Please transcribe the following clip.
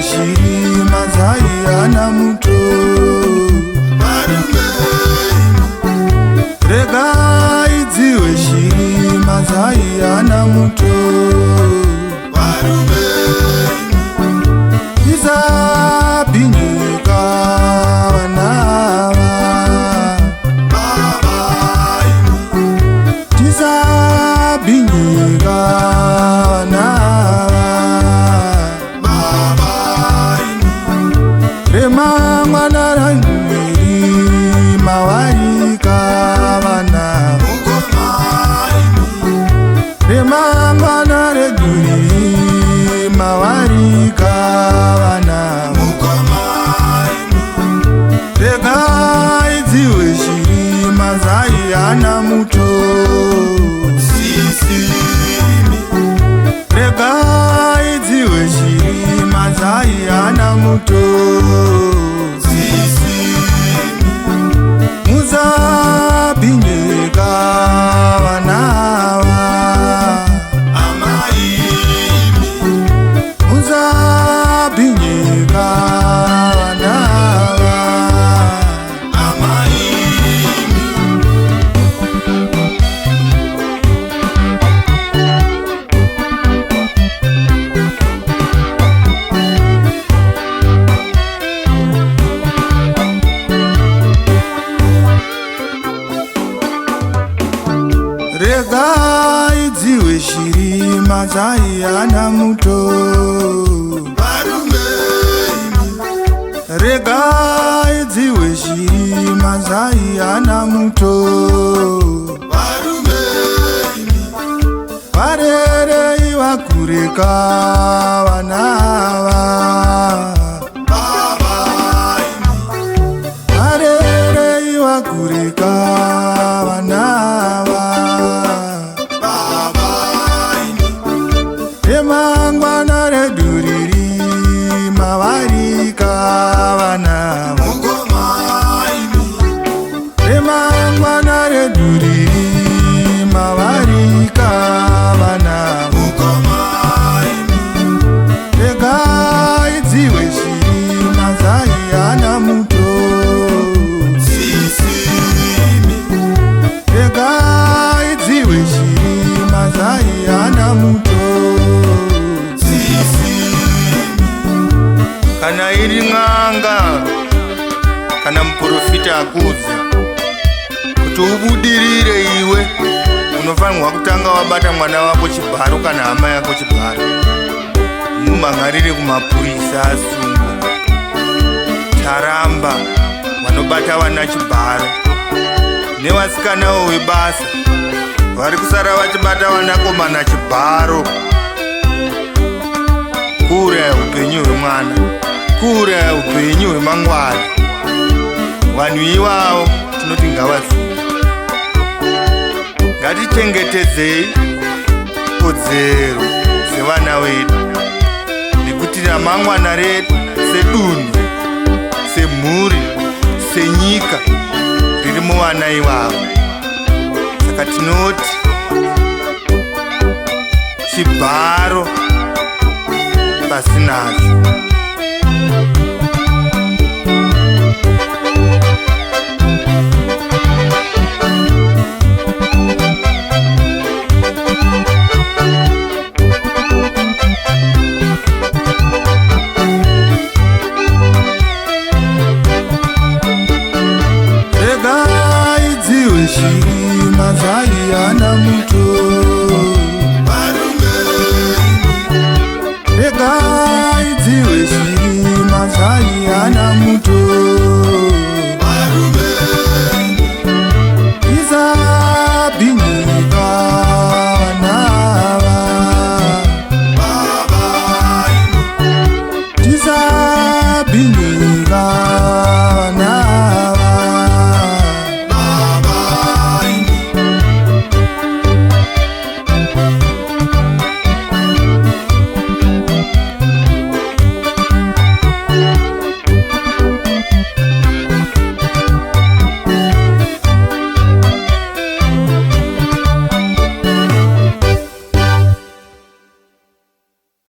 shiri mazai ana muto. Regai dziwe shiri mazai ana muto. Tisabinyika vanava. Tisabinyika vanava. Remangwana rangwiri mawarika vanava. Remangwana regwiri mawarika vanava. Regai dziwe shiri mazai ana muto. Regai dziwe shiri mazai ana muto. Musabinyika vanava. Musabinyika vanava. Regai dziwe shiri mazai ana muto. Regai dziwe shiri mazai ana muto. Varerei vakureka vanava. Varerei vakureka vanava. Remangwana reduriri mawarika vanava. Remangwana reduriri mawarika vanava. Regai dziwe shiri mazai ana muto. Regai dziwe shiri mazai ana muto. Kana iri n'anga kana muprofita akudza kuti ubudirire iwe unofanirwa kutanga wabata mwana wako chibharo kana hama yako chibharo. Mumhangarire kumapurisa asungu taramba vanobata vana chibharo nevasikanawo webasa vari kusara vachibata vanakomana chibharo. Kura upenyu hwemwana, kura upenyu hwemangwana. Vanhu ivavo tinoti ngavazive. Ngatichengetedzei kodzero dzevana vedu, nekuti ramangwana redu sedunhu, semhuri, senyika riri muvana ivavo. Saka tinoti chibharo pasinacho. Regai dziwe shiri